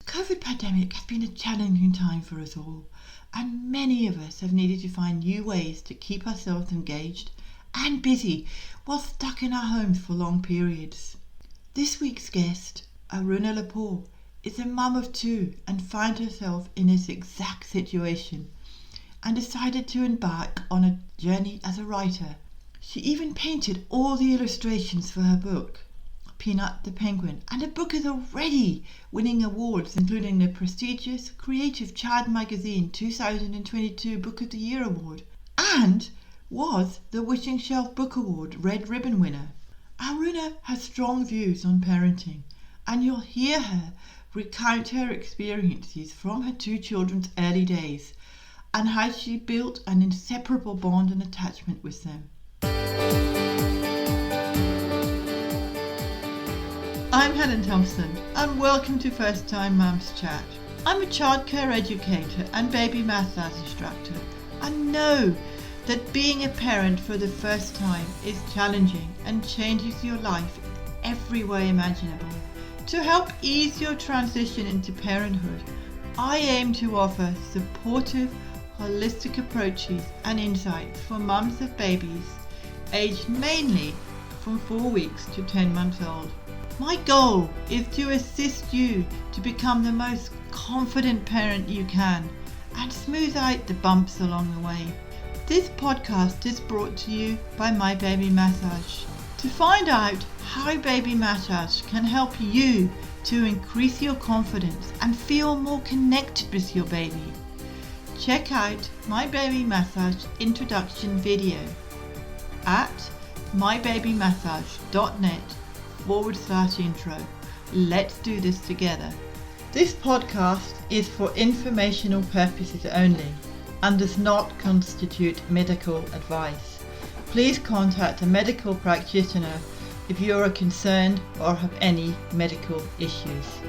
COVID pandemic has been a challenging time for us all, and many of us have needed to find new ways to keep ourselves engaged and busy while stuck in our homes for long periods. This week's guest, Aruna Lepore, is a mum of two and found herself in this exact situation and decided to embark on a journey as a writer. She even painted all the illustrations for her book, Peanut the Penguin, and the book is already winning awards, including the prestigious Creative Child Magazine 2022 Book of the Year Award, and was the Wishing Shelf Book Award Red Ribbon winner. Aruna has strong views on parenting, and you'll hear her recount her experiences from her two children's early days and how she built an inseparable bond and attachment with them. I'm Helen Thompson and welcome to First Time Mums Chat. I'm a childcare educator and baby massage instructor and know that being a parent for the first time is challenging and changes your life in every way imaginable. To help ease your transition into parenthood, I aim to offer supportive, holistic approaches and insights for mums of babies aged mainly from 4 weeks to 10 months old. My goal is to assist you to become the most confident parent you can and smooth out the bumps along the way. This podcast is brought to you by My Baby Massage. To find out how Baby Massage can help you to increase your confidence and feel more connected with your baby, check out My Baby Massage introduction video at mybabymassage.net/intro. Let's do this together. This podcast is for informational purposes only and does not constitute medical advice. Please contact a medical practitioner if you are concerned or have any medical issues.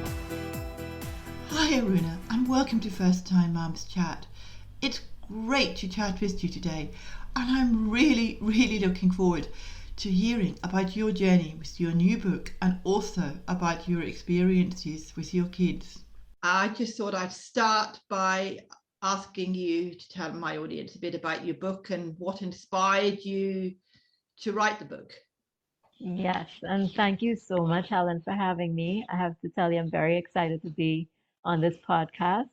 Hi Aruna and welcome to First Time Mums Chat. It's great to chat with you today and I'm really looking forward to hearing about your journey with your new book and also about your experiences with your kids. I just thought I'd start by asking you to tell my audience a bit about your book and what inspired you to write the book. Yes, and thank you so much, Helen, for having me. I have to tell you, I'm very excited to be on this podcast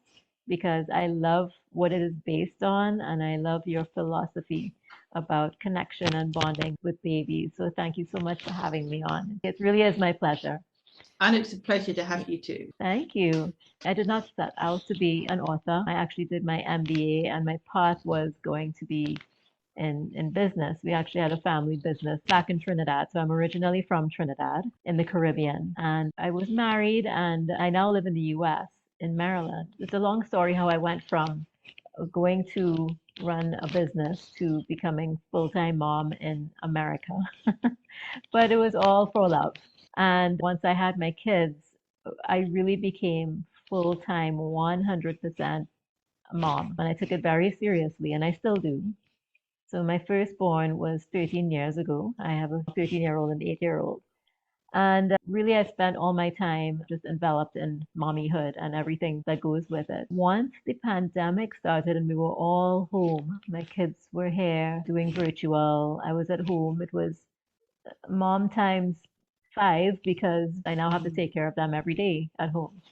because I love what it is based on and I love your philosophy about connection and bonding with babies. So thank you so much for having me on. It really is my pleasure. And it's a pleasure to have you too. Thank you. I did not set out to be an author. I actually did my MBA and my path was going to be in business. We actually had a family business back in Trinidad. So I'm originally from Trinidad in the Caribbean. And I was married and I now live in the US in Maryland. It's a long story how I went from going to run a business to becoming full-time mom in America. But it was all for love. And once I had my kids, I really became full-time 100% mom. And I took it very seriously and I still do. So my firstborn was 13 years ago. I have a 13-year-old and 8-year-old. And really, I spent all my time just enveloped in mommyhood and everything that goes with it. Once the pandemic started and we were all home, my kids were here doing virtual. I was at home. It was mom times 5 because I now have to take care of them every day at home.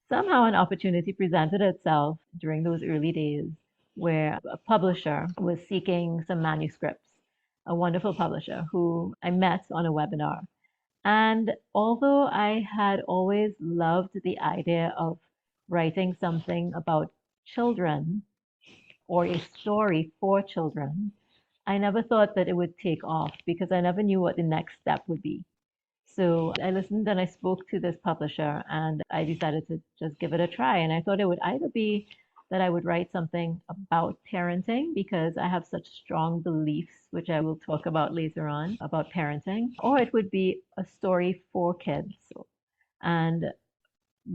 Somehow an opportunity presented itself during those early days where a publisher was seeking some manuscripts, a wonderful publisher who I met on a webinar. And although I had always loved the idea of writing something about children or a story for children, I never thought that it would take off because I never knew what the next step would be. So I listened and I spoke to this publisher and I decided to just give it a try. And I thought it would either be that I would write something about parenting because I have such strong beliefs, which I will talk about later on about parenting, or it would be a story for kids. And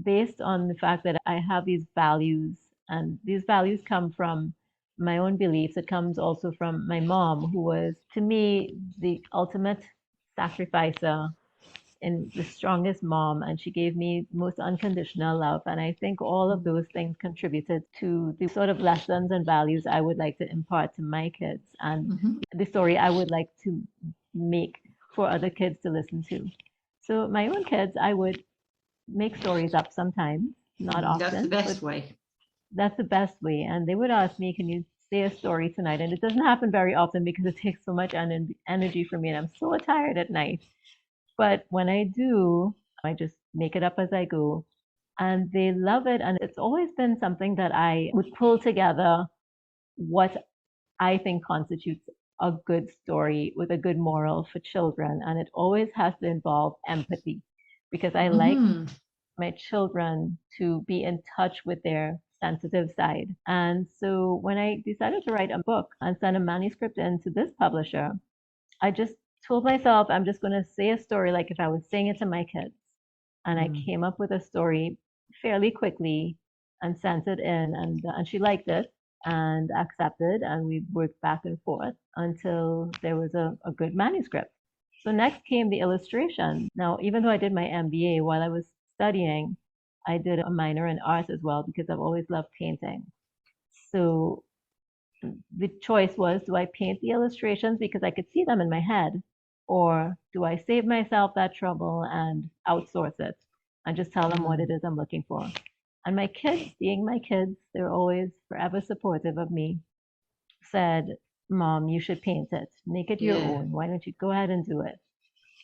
based on the fact that I have these values, and these values come from my own beliefs, it comes also from my mom, who was, to me, the ultimate sacrificer in the strongest mom, and she gave me most unconditional love. And I think all of those things contributed to the sort of lessons and values I would like to impart to my kids, and the story I would like to make for other kids to listen to. So my own kids, I would make stories up sometimes, not often. That's the best way. That's the best way. And they would ask me, can you say a story tonight? And it doesn't happen very often because it takes so much energy for me, and I'm so tired at night. But when I do, I just make it up as I go. And they love it. And it's always been something that I would pull together what I think constitutes a good story with a good moral for children. And it always has to involve empathy, because I like my children to be in touch with their sensitive side. And so when I decided to write a book and send a manuscript in to this publisher, I just told myself I'm just going to say a story like if I was saying it to my kids. And I came up with a story fairly quickly and sent it in, and she liked it and accepted, and we worked back and forth until there was a good manuscript. So next came the illustration. Now, even though I did my MBA while I was studying, I did a minor in art as well because I've always loved painting. So the choice was, do I paint the illustrations because I could see them in my head, or do I save myself that trouble and outsource it and just tell them what it is I'm looking for? And my kids, being my kids, they're always forever supportive of me, said, Mom, you should paint it. Make it your own. Why don't you go ahead and do it?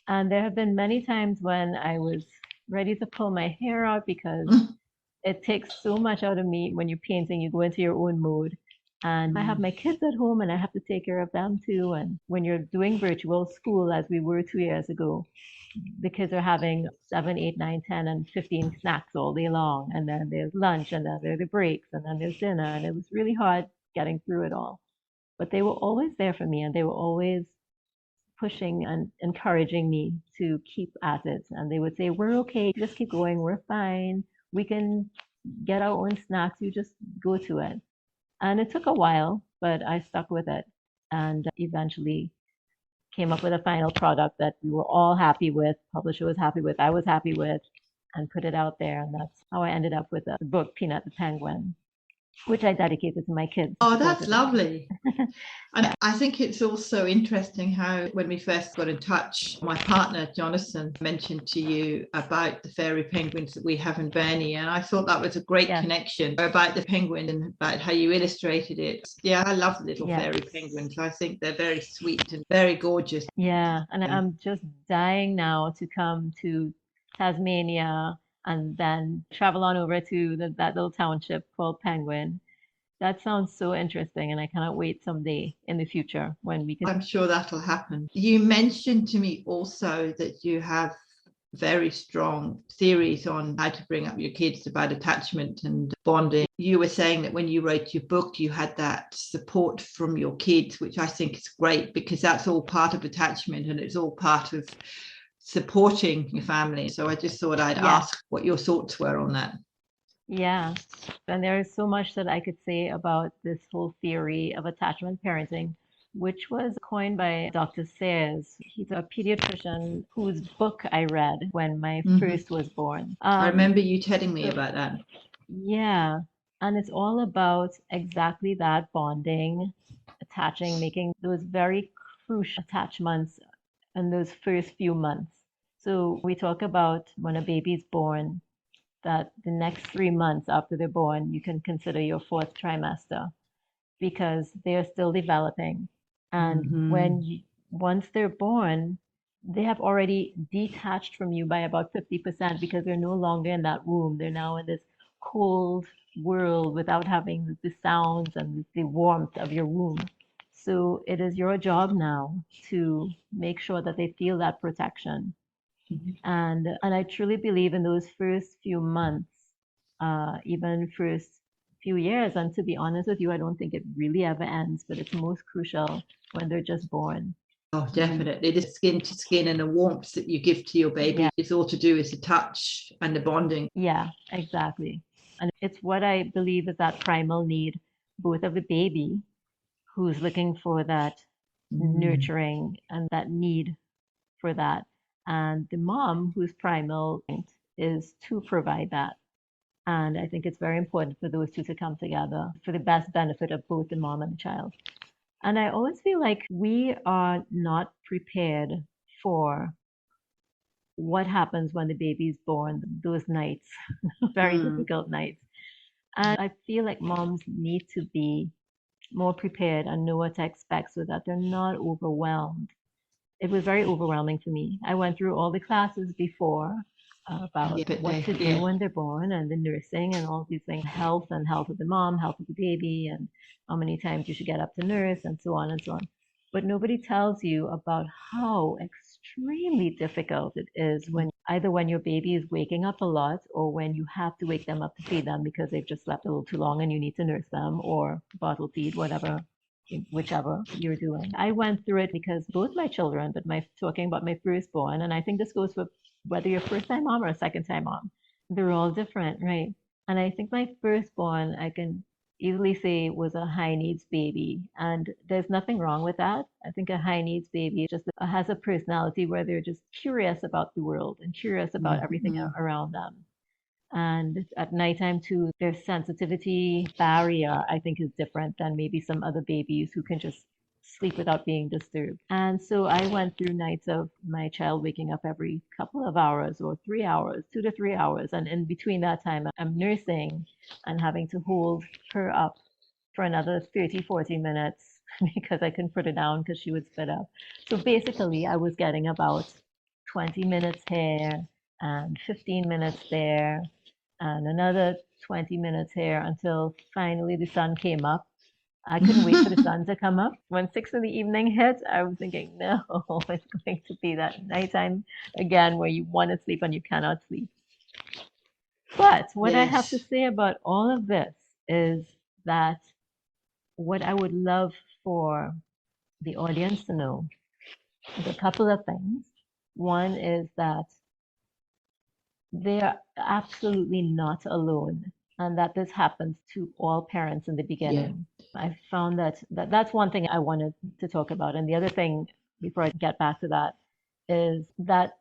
And there have been many times when I was ready to pull my hair out because it takes so much out of me when you're painting. You go into your own mode. And I have my kids at home and I have to take care of them too. And when you're doing virtual school, as we were 2 years ago, the kids are having 7, 8, 9, 10, and 15 snacks all day long. And then there's lunch, and then there are the breaks, and then there's dinner. And it was really hard getting through it all. But they were always there for me, and they were always pushing and encouraging me to keep at it. And they would say, we're okay, just keep going, we're fine. We can get our own snacks, you just go to it. And it took a while, but I stuck with it and eventually came up with a final product that we were all happy with, publisher was happy with, I was happy with, and put it out there. And that's how I ended up with the book, Peanut the Penguin, which I dedicated to my kids. Oh, that's lovely. And I think it's also interesting how when we first got in touch, my partner, Jonathan, mentioned to you about the fairy penguins that we have in Burnley. And I thought that was a great connection about the penguin and about how you illustrated it. Yeah, I love little fairy penguins. I think they're very sweet and very gorgeous. Yeah, and I'm just dying now to come to Tasmania and then travel on over to that little township called Penguin. That sounds so interesting, and I cannot wait someday in the future when we can. I'm sure that'll happen. You mentioned to me also that you have very strong theories on how to bring up your kids about attachment and bonding. You were saying that when you wrote your book, you had that support from your kids, which I think is great because that's all part of attachment and it's all part of supporting your family. So I just thought I'd ask what your thoughts were on that. Yeah, and there is so much that I could say about this whole theory of attachment parenting, which was coined by Dr. Sayers. He's a pediatrician whose book I read when my first was born. I remember you telling me about that. Yeah, and it's all about exactly that, bonding, attaching, making those very crucial attachments in those first few months. So we talk about when a baby's born, that the next 3 months after they're born, you can consider your fourth trimester because they're still developing. And once they're born, they have already detached from you by about 50% because they're no longer in that womb. They're now in this cold world without having the sounds and the warmth of your womb. So it is your job now to make sure that they feel that protection. And I truly believe in those first few months, even first few years. And to be honest with you, I don't think it really ever ends, but it's most crucial when they're just born. Oh, definitely. The skin to skin and the warmth that you give to your baby is all to do with the touch and the bonding. Yeah, exactly. And it's what I believe is that primal need, both of the baby who's looking for that nurturing and that need for that, And the mom, whose primal is to provide that. And I think it's very important for those two to come together for the best benefit of both the mom and the child. And I always feel like we are not prepared for what happens when the baby is born, those nights, very difficult nights. And I feel like moms need to be more prepared and know what to expect so that they're not overwhelmed. It was very overwhelming for me. I went through all the classes before about what to do when they're born and the nursing and all these things, health and health of the mom, health of the baby, and how many times you should get up to nurse and so on and so on. But nobody tells you about how extremely difficult it is when your baby is waking up a lot or when you have to wake them up to feed them because they've just slept a little too long and you need to nurse them or bottle feed, whatever, whichever you're doing. I went through it because both my children, but talking about my firstborn, and I think this goes for whether you're a first time mom or a second time mom, they're all different, right? And I think my firstborn, I can easily say was a high needs baby. And there's nothing wrong with that. I think a high needs baby just has a personality where they're just curious about the world and curious about everything around them. And at nighttime too, their sensitivity barrier, I think, is different than maybe some other babies who can just sleep without being disturbed. And so I went through nights of my child waking up every couple of hours or 3 hours, 2 to 3 hours. And in between that time, I'm nursing and having to hold her up for another 30, 40 minutes because I couldn't put her down because she would spit up. So basically, I was getting about 20 minutes here and 15 minutes there and another 20 minutes here until finally the sun came up. I couldn't wait for the sun to come up. When 6 in the evening hit, I was thinking, no, it's going to be that nighttime again where you want to sleep and you cannot sleep. But what I have to say about all of this is that what I would love for the audience to know is a couple of things. One is that they're absolutely not alone and that this happens to all parents in the beginning. I found that's one thing I wanted to talk about. And the other thing, before I get back to that, is that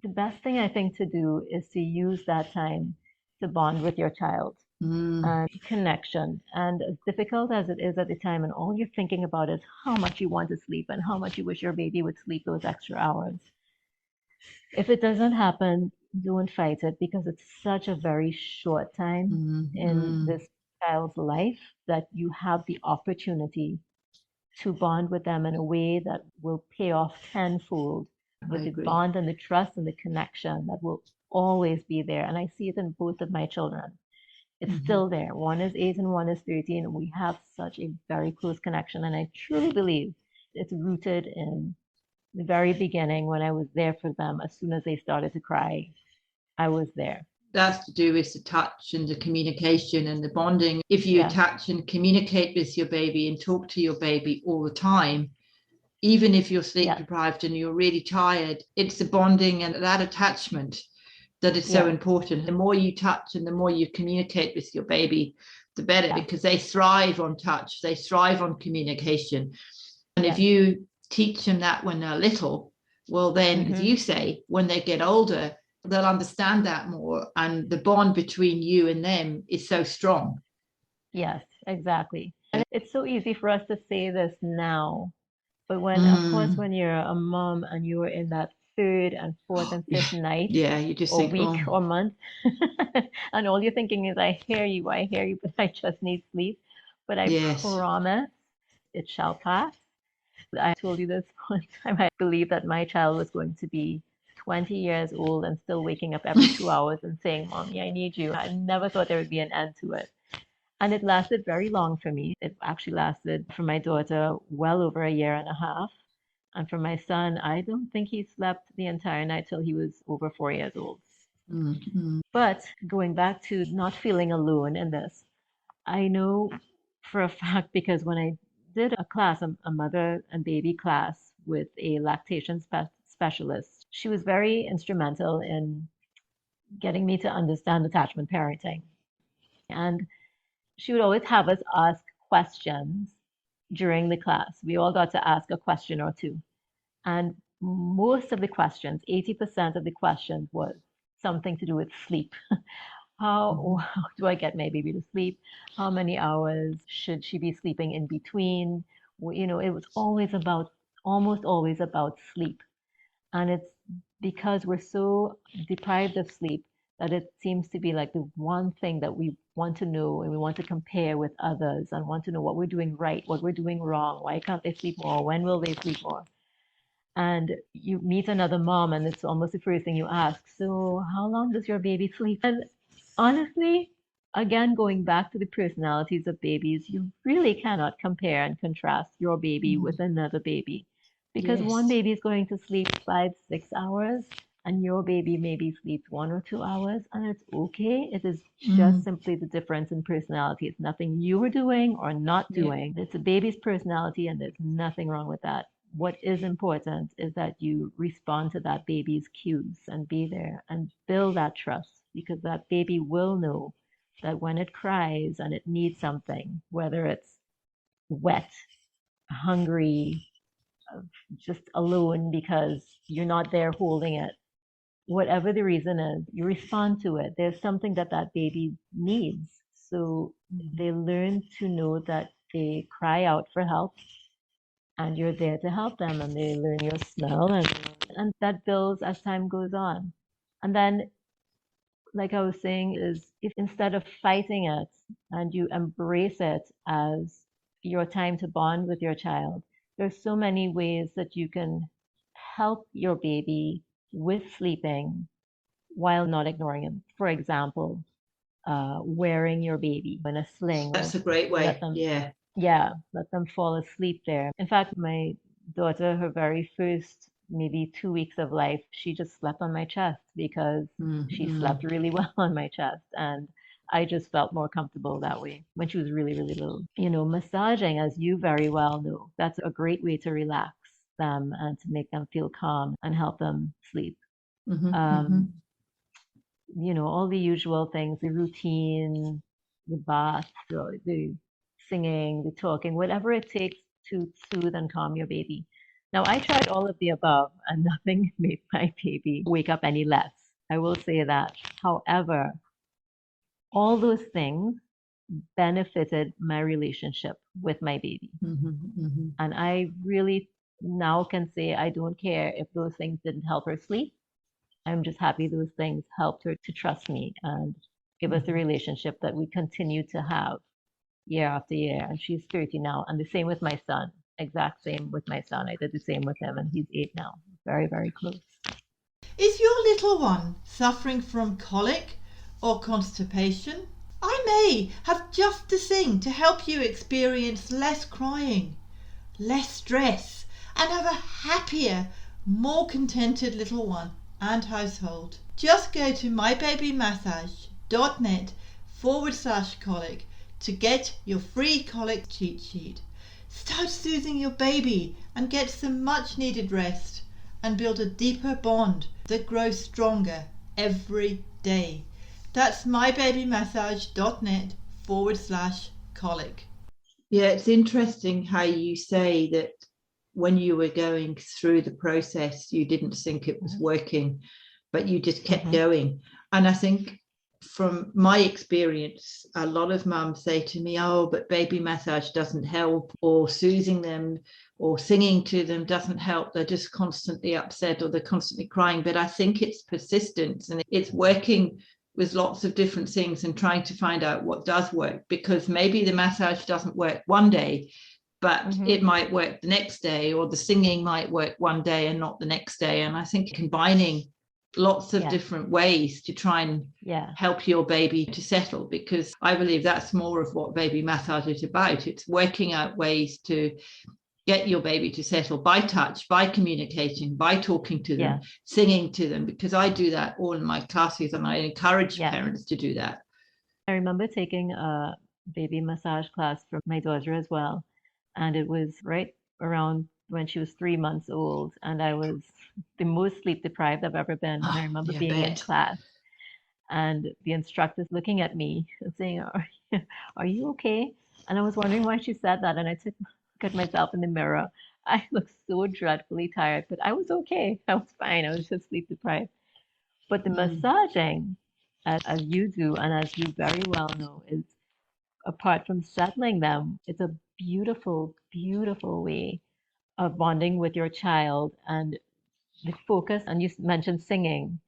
the best thing I think to do is to use that time to bond with your child and connection. And as difficult as it is at the time, and all you're thinking about is how much you want to sleep and how much you wish your baby would sleep those extra hours. If it doesn't happen, don't fight it because it's such a very short time in this child's life that you have the opportunity to bond with them in a way that will pay off tenfold with the bond and the trust and the connection that will always be there. And I see it in both of my children. It's still there. One is 8 and one is 13. And we have such a very close connection. And I truly believe it's rooted in the very beginning when I was there for them. As soon as they started to cry, I was there. That's to do with the touch and the communication and the bonding. If you touch and communicate with your baby and talk to your baby all the time, even if you're sleep deprived and you're really tired, it's the bonding and that attachment that is so important. The more you touch and the more you communicate with your baby, the better, because they thrive on touch, they thrive on communication. And if you teach them that when they're little, well then, as you say, when they get older, they'll understand that more, and the bond between you and them is so strong. Yes, exactly. And it's so easy for us to say this now, but when, of course, when you're a mom and you're in that third and fourth and fifth night, you just or think, week or month, and all you're thinking is, I hear you, but I just need sleep. But I promise it shall pass. I told you this one time, I believe that my child was going to be 20 years old and still waking up every 2 hours and saying, Mommy, I need you. I never thought there would be an end to it. And it lasted very long for me. It actually lasted for my daughter well over a year and a half. And for my son, I don't think he slept the entire night till he was over 4 years old. But going back to not feeling alone in this, I know for a fact because when I did a class, a mother and baby class with a lactation specialist, she was very instrumental in getting me to understand attachment parenting. And she would always have us ask questions during the class. We all got to ask a question or two. And most of the questions, 80% of the questions was something to do with sleep. How do I get my baby to sleep? How many hours should she be sleeping in between? It was almost always about sleep. And it's because we're so deprived of sleep that it seems to be like the one thing that we want to know and we want to compare with others and want to know what we're doing right, what we're doing wrong. Why can't they sleep more? When will they sleep more? And you meet another mom, and it's almost the first thing you ask. So, how long does your baby sleep? And honestly, again, going back to the personalities of babies, you really cannot compare and contrast your baby with another baby because one Yes. baby is going to sleep 5, 6 hours, and your baby maybe sleeps 1 or 2 hours, and it's okay. It is just simply the difference in personality. It's nothing you were doing or not Yeah. doing. It's a baby's personality, and there's nothing wrong with that. What is important is that you respond to that baby's cues and be there and build that trust because that baby will know that when it cries and it needs something, whether it's wet, hungry, just alone because you're not there holding it, whatever the reason is, you respond to it. There's something that that baby needs. So they learn to know that they cry out for help and you're there to help them and they learn your smell and that builds as time goes on. And then like I was saying is if instead of fighting it and you embrace it as your time to bond with your child, there's so many ways that you can help your baby with sleeping while not ignoring him. For example, wearing your baby in a sling or That's a great let way. them Yeah. let them fall asleep there. In fact, my daughter, her very first maybe 2 weeks of life, she just slept on my chest because she slept really well on my chest. And I just felt more comfortable that way when she was really, really little. Massaging, as you very well know, that's a great way to relax them and to make them feel calm and help them sleep. Um, all the usual things, the routine, the bath, the singing, the talking, whatever it takes to soothe and calm your baby. Now, I tried all of the above and nothing made my baby wake up any less. I will say that. However, all those things benefited my relationship with my baby. And I really now can say I don't care if those things didn't help her sleep. I'm just happy those things helped her to trust me and give us the relationship that we continue to have year after year. And she's 30 now. And the same with my son. Exact same with my son. I did the same with him, and he's 8 now. Very, very close. Is your little one suffering from colic or constipation? I may have just the thing to help you experience less crying, less stress, and have a happier, more contented little one and household. Just go to mybabymassage.net/colic to get your free colic cheat sheet. Start soothing your baby and get some much needed rest and build a deeper bond that grows stronger every day. That's mybabymassage.net/colic. Yeah, it's interesting how you say that when you were going through the process, you didn't think it was working, but you just kept going. And I think from my experience, a lot of mums say to me, oh, but baby massage doesn't help, or soothing them or singing to them doesn't help. They're just constantly upset or they're constantly crying. But I think it's persistence and it's working with lots of different things and trying to find out what does work, because maybe the massage doesn't work one day, but it might work the next day, or the singing might work one day and not the next day. And I think combining lots of different ways to try and help your baby to settle, because I believe that's more of what baby massage is about. It's working out ways to get your baby to settle by touch, by communicating, by talking to them, singing to them, because I do that all in my classes and I encourage parents to do that. I remember taking a baby massage class for my daughter as well. And it was right around when she was 3 months old. And I was the most sleep deprived I've ever been. And I remember being in class and the instructor's looking at me and saying, are you okay? And I was wondering why she said that. And I took a look at myself in the mirror I looked so dreadfully tired, but I was okay. I was fine. I was just sleep deprived. But the massaging, as you do, and as you very well know, is apart from settling them, it's a beautiful, beautiful way of bonding with your child and the focus. And you mentioned singing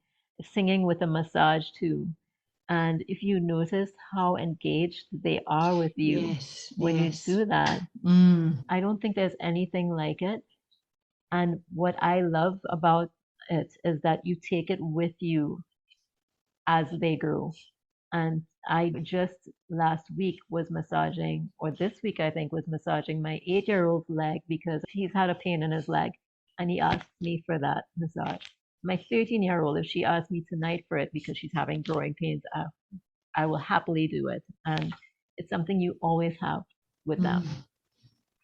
with a massage too. And if you notice how engaged they are with you Yes, when you yes. do that, Mm. I don't think there's anything like it. And what I love about it is that you take it with you as they grow. And I just last week was massaging, or this week I think was massaging my 8-year-old's leg because he's had a pain in his leg and he asked me for that massage. My 13-year-old, if she asked me tonight for it because she's having growing pains, I will happily do it. And it's something you always have with them.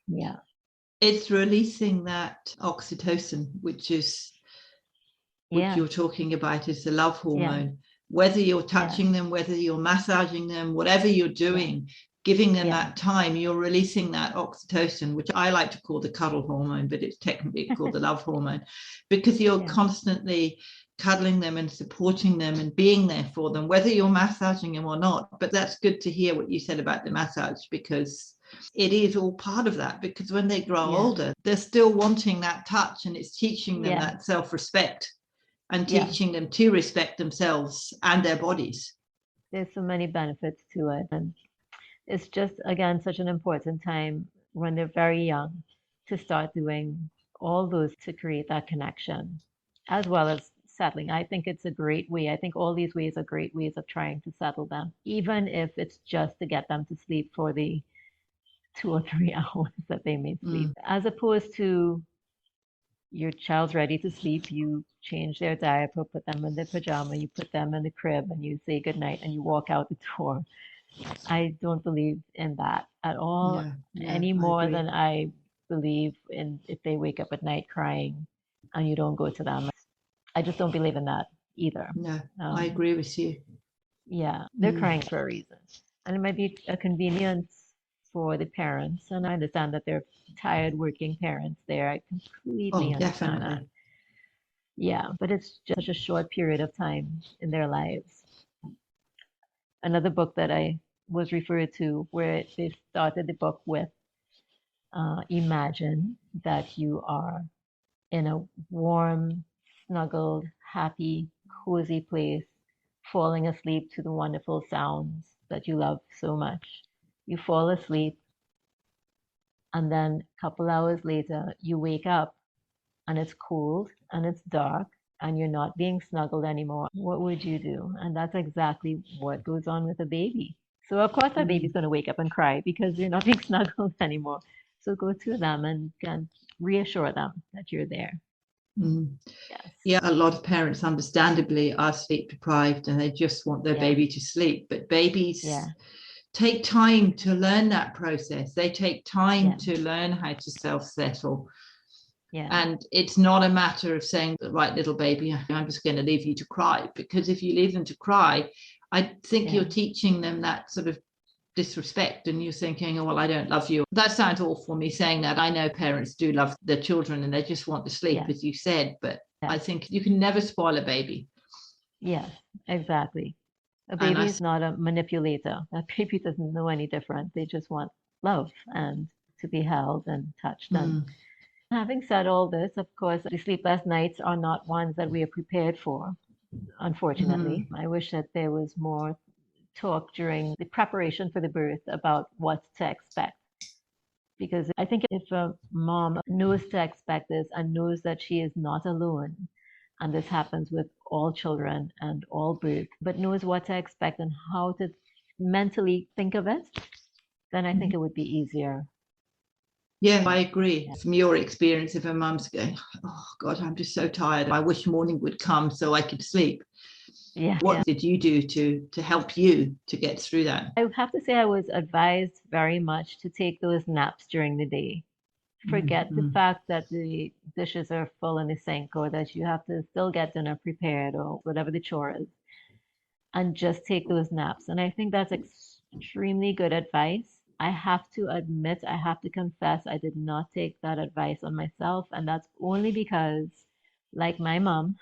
Yeah. It's releasing that oxytocin, which Yeah. you're talking about is the love hormone. Yeah. Whether you're touching them, whether you're massaging them, whatever you're doing, giving them that time, you're releasing that oxytocin, which I like to call the cuddle hormone, but it's technically called the love hormone, because you're constantly cuddling them and supporting them and being there for them, whether you're massaging them or not. But that's good to hear what you said about the massage, because it is all part of that, because when they grow older, they're still wanting that touch, and it's teaching them that self-respect and teaching them to respect themselves and their bodies. There's so many benefits to it. And it's just, again, such an important time when they're very young to start doing all those to create that connection, as well as settling. I think it's a great way. I think all these ways are great ways of trying to settle them, even if it's just to get them to sleep for the 2 or 3 hours that they may sleep, as opposed to your child's ready to sleep, you change their diaper, put them in their pajama, you put them in the crib, and you say goodnight, and you walk out the door. I don't believe in that at all, any more than I believe in if they wake up at night crying and you don't go to them. I just don't believe in that either. No, I agree with you. Yeah, they're crying for a reason. And it might be a convenience for the parents. And I understand that they're tired working parents there. I completely understand that. Yeah, but it's just such a short period of time in their lives. Another book that I was referred to where they started the book with imagine that you are in a warm, snuggled, happy, cozy place, falling asleep to the wonderful sounds that you love so much. You fall asleep, and then a couple hours later, you wake up and it's cold and it's dark and you're not being snuggled anymore. What would you do? And that's exactly what goes on with a baby. So, of course, that baby's going to wake up and cry because you're not being snuggled anymore. So, go to them and reassure them that you're there. Yes. Yeah, a lot of parents understandably are sleep deprived and they just want their baby to sleep, but babies take time to learn that process. They take time to learn how to self-settle. And it's not a matter of saying, right, little baby, I'm just going to leave you to cry, because if you leave them to cry, I think you're teaching them that sort of disrespect, and you're thinking, oh, well, I don't love you. That sounds awful, me saying that. I know parents do love their children and they just want to sleep, as you said, but I think you can never spoil a baby. Yes, exactly. A baby is not a manipulator. A baby doesn't know any different. They just want love and to be held and touched. And having said all this, of course, the sleepless nights are not ones that we are prepared for, unfortunately. I wish that there was more talk during the preparation for the birth about what to expect. Because I think if a mom knows to expect this and knows that she is not alone, and this happens with all children and all births, but knows what to expect and how to mentally think of it, then I think it would be easier. Yeah, I agree. From your experience, if a mum's going, oh God, I'm just so tired, I wish morning would come so I could sleep. What did you do to help you to get through that? I would have to say I was advised very much to take those naps during the day. Forget the fact that the dishes are full in the sink or that you have to still get dinner prepared or whatever the chore is, and just take those naps. And I think that's extremely good advice. I have to admit, I have to confess, I did not take that advice on myself. And that's only because, like my mom,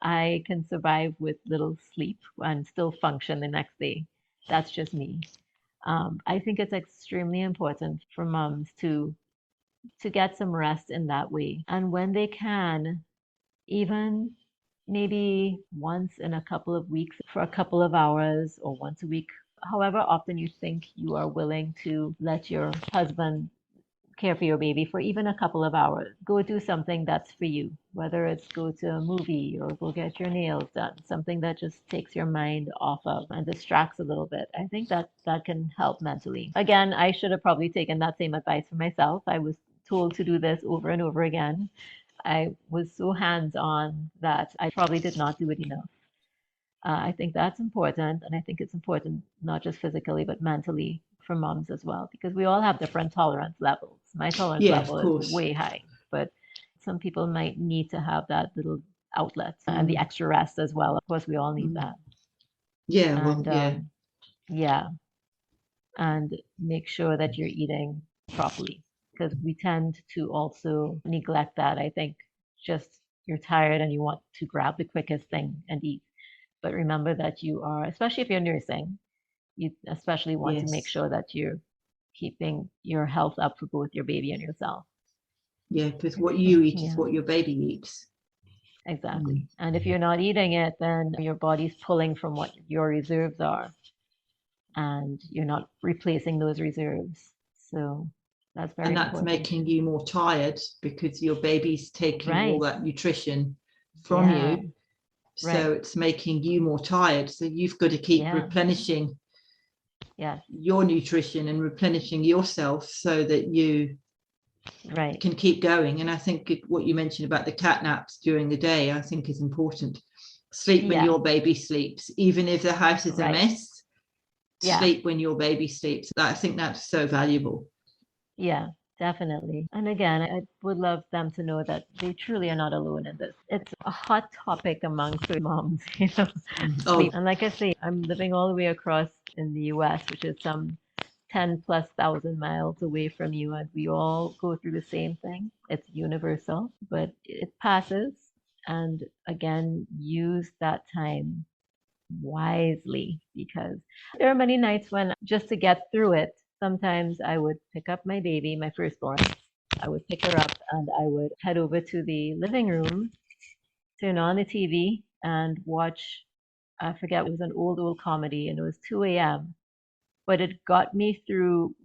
I can survive with little sleep and still function the next day. That's just me. I think it's extremely important for moms to get some rest in that way. And when they can, even maybe once in a couple of weeks for a couple of hours or once a week, however often you think you are willing to let your husband care for your baby for even a couple of hours. Go do something that's for you, whether it's go to a movie or go get your nails done, something that just takes your mind off of and distracts a little bit. I think that that can help mentally. Again, I should have probably taken that same advice for myself. I was told to do this over and over again. I was so hands on that I probably did not do it enough. I think that's important. And I think it's important not just physically, but mentally for moms as well, because we all have different tolerance levels. My tolerance Yeah, of level is course. way high, but some people might need to have that little outlet and the extra rest as well. Of course, we all need that. Yeah, well, And yeah. yeah, and make sure that you're eating properly because we tend to also neglect that. I think just you're tired and you want to grab the quickest thing and eat. But remember that you are, especially if you're nursing, you especially want to make Yes. sure that you're keeping your health up for both your baby and yourself. Yeah, because what you eat Yeah, is what your baby eats. exactly. And if you're not eating it, then your body's pulling from what your reserves are, and you're not replacing those reserves. So that's very And that's important making too. you more tired because your baby's taking all Right. that nutrition from Yeah. you. Right. So it's making you more tired. So you've got to keep Yeah. replenishing Yes. your nutrition and replenishing yourself so that you Right. can keep going. And I think what you mentioned about the cat naps during the day, I think is important. Sleep when Yeah. your baby sleeps, even if the house is a Right. mess. Yeah. Sleep when your baby sleeps. I think that's so valuable. Yeah, definitely. And again, I would love them to know that they truly are not alone in this. It's a hot topic amongst moms, Oh, sleep. And like I say, I'm living all the way across in the US, which is some 10 plus thousand miles away from you, and we all go through the same thing. It's universal, but it passes. And again, use that time wisely because there are many nights when just to get through it, sometimes I would pick up my baby, my firstborn. I would pick her up and I would head over to the living room, turn on the TV, and watch. I forget, it was an old comedy, and it was 2 a.m. But it got me through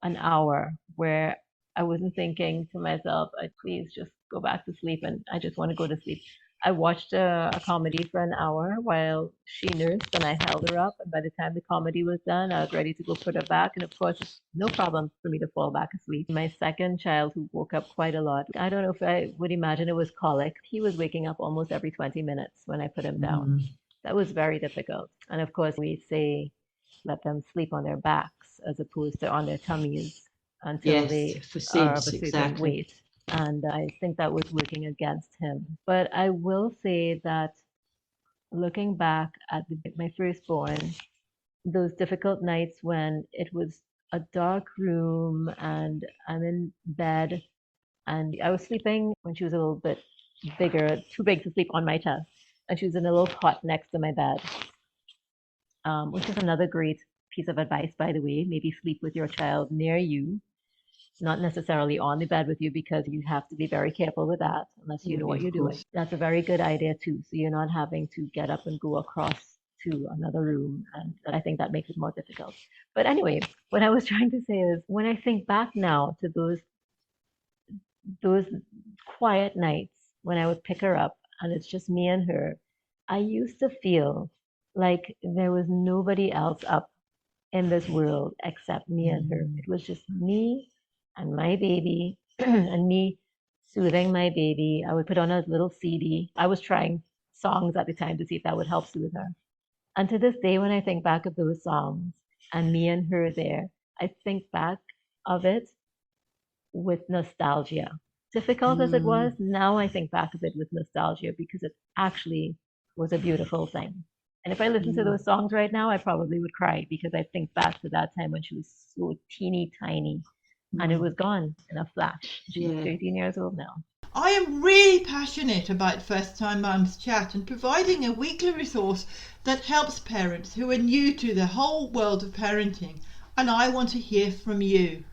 an hour where I wasn't thinking to myself, please just go back to sleep, and I just want to go to sleep. I watched a comedy for an hour while she nursed, and I held her up. And by the time the comedy was done, I was ready to go put her back. And of course, it's no problem for me to fall back asleep. My second child, who woke up quite a lot, I don't know if I would imagine it was colic. He was waking up almost every 20 minutes when I put him down. That was very difficult. And of course, we say let them sleep on their backs as opposed to on their tummies until yes, they for are of SIDS, a certain exactly. weight. And I think that was working against him. But I will say that looking back at my firstborn, those difficult nights when it was a dark room and I'm in bed and I was sleeping when she was a little bit bigger, too big to sleep on my chest, and she was in a little cot next to my bed, which is another great piece of advice, by the way. Maybe sleep with your child near you, not necessarily on the bed with you, because you have to be very careful with that unless you know what Yeah, you're of doing. course. That's a very good idea too. So you're not having to get up and go across to another room. And I think that makes it more difficult. But anyway, what I was trying to say is when I think back now to those quiet nights when I would pick her up and it's just me and her, I used to feel like there was nobody else up in this world except me and her. It was just me and my baby and me soothing my baby. I would put on a little CD. I was trying songs at the time to see if that would help soothe her. And to this day, when I think back of those songs and me and her there, I think back of it with nostalgia. Difficult as it was, now I think back of it with nostalgia because it actually was a beautiful thing. And if I listen to those songs right now, I probably would cry because I think back to that time when she was so teeny tiny and it was gone in a flash. She's 13 years old now. I am really passionate about First Time Mums Chat and providing a weekly resource that helps parents who are new to the whole world of parenting, and I want to hear from you.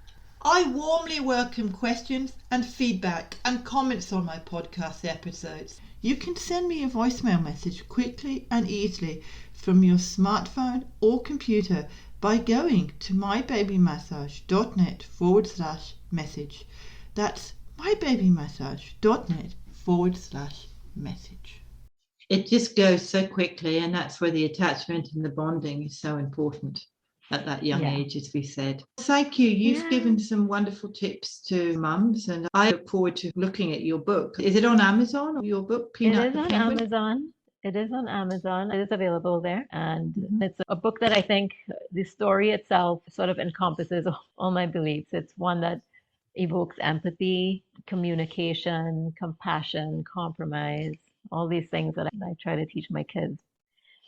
I warmly welcome questions and feedback and comments on my podcast episodes. You can send me a voicemail message quickly and easily from your smartphone or computer by going to mybabymassage.net/message. That's mybabymassage.net/message. It just goes so quickly, and that's where the attachment and the bonding is so important at that young age, as we said. Thank you. You've given some wonderful tips to mums, and I look forward to looking at your book. Is it on Amazon, or your book, Peanut the Penguin? Amazon. It is on Amazon. It is available there. And it's a book that I think the story itself sort of encompasses all my beliefs. It's one that evokes empathy, communication, compassion, compromise, all these things that I try to teach my kids,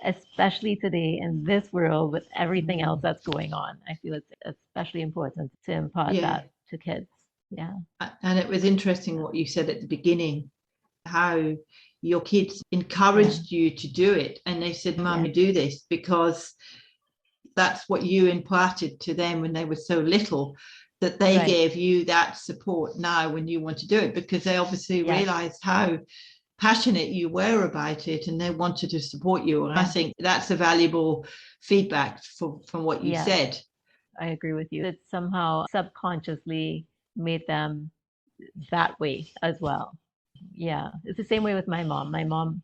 especially today in this world with everything else that's going on. I feel it's especially important to impart that to kids. Yeah. And it was interesting what you said at the beginning, how your kids encouraged you to do it. And they said, Mum, you do this because that's what you imparted to them when they were so little, that they gave you that support now when you want to do it, because they obviously realized how passionate you were about it and they wanted to support you. And I think that's a valuable feedback from what you said. I agree with you. It somehow subconsciously made them that way as well. Yeah, it's the same way with my mom. My mom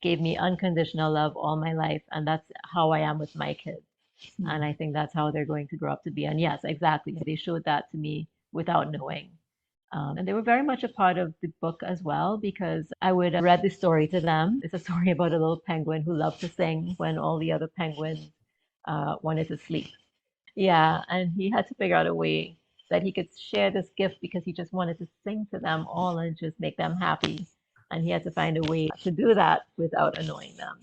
gave me unconditional love all my life, and that's how I am with my kids. And I think that's how they're going to grow up to be. And yes, exactly. They showed that to me without knowing. And they were very much a part of the book as well, because I would read the story to them. It's a story about a little penguin who loved to sing when all the other penguins wanted to sleep. Yeah, and he had to figure out a way that he could share this gift because he just wanted to sing to them all and just make them happy. And he had to find a way to do that without annoying them.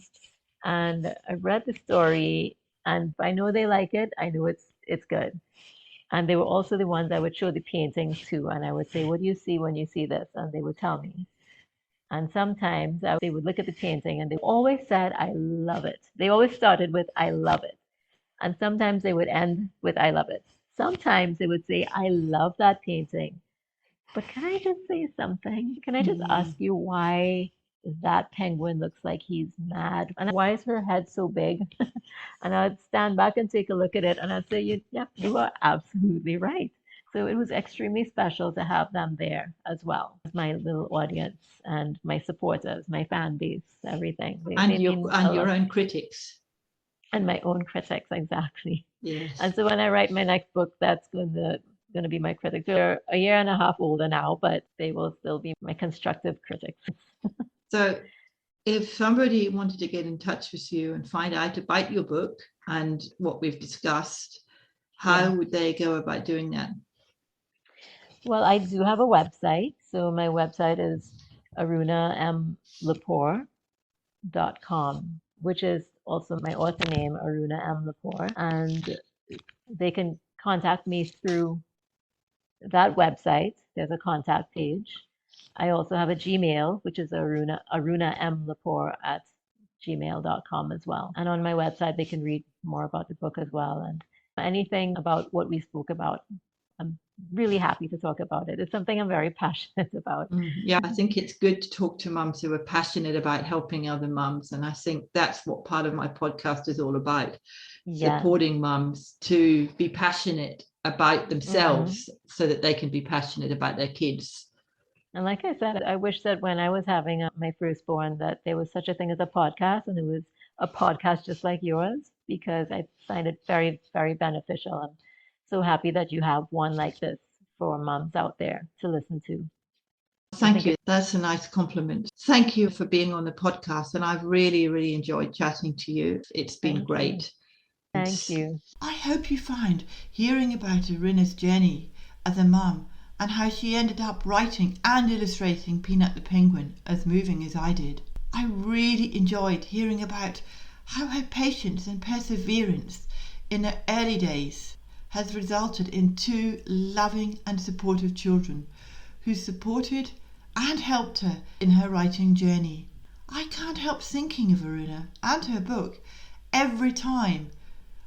And I read the story, and I know they like it. I know it's good. And they were also the ones I would show the paintings to. And I would say, what do you see when you see this? And they would tell me. And sometimes they would look at the painting and they always said, I love it. They always started with, I love it. And sometimes they would end with, I love it. Sometimes they would say, I love that painting. But can I just say something? Can I just ask you why that penguin looks like he's mad? And why is her head so big? And I'd stand back and take a look at it and I'd say, you are absolutely right. So it was extremely special to have them there as well, my little audience and my supporters, my fan base, everything. And your own critics. And my own critics, exactly. Yes. And so when I write my next book, that's going to be my critics. They're a year and a half older now, but they will still be my constructive critics. So if somebody wanted to get in touch with you and find out about your book and what we've discussed, how would they go about doing that? Well, I do have a website. So my website is arunalepore.com, which is also my author name, Aruna M. Lepore. And they can contact me through that website. There's a contact page. I also have a Gmail, which is arunamlepore@gmail.com as well. And on my website, they can read more about the book as well. And anything about what we spoke about, I'm really happy to talk about it. It's something I'm very passionate about. Yeah, I think it's good to talk to mums who are passionate about helping other mums. And I think that's what part of my podcast is all about, supporting mums to be passionate about themselves so that they can be passionate about their kids. And like I said, I wish that when I was having my firstborn that there was such a thing as a podcast, and it was a podcast just like yours, because I find it very, very beneficial. I'm so happy that you have one like this for moms out there to listen to. Thank you. That's a nice compliment. Thank you for being on the podcast. And I've really, really enjoyed chatting to you. It's been great. Thank you. I hope you find hearing about Aruna's journey as a mum and how she ended up writing and illustrating Peanut the Penguin as moving as I did. I really enjoyed hearing about how her patience and perseverance in her early days has resulted in 2 loving and supportive children who supported and helped her in her writing journey. I can't help thinking of Aruna and her book every time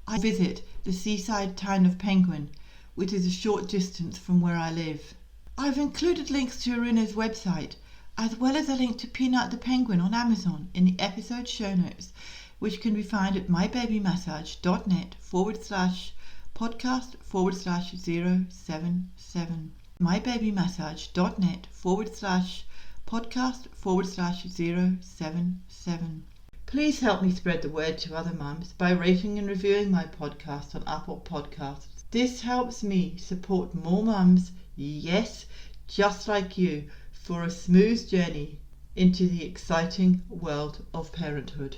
I visit the seaside town of Penguin, which is a short distance from where I live. I've included links to Aruna's website, as well as a link to Peanut the Penguin on Amazon in the episode show notes, which can be found at mybabymassage.net/podcast/077. mybabymassage.net/podcast/077. Please help me spread the word to other mums by rating and reviewing my podcast on Apple Podcasts. This helps me support more mums, yes, just like you, for a smooth journey into the exciting world of parenthood.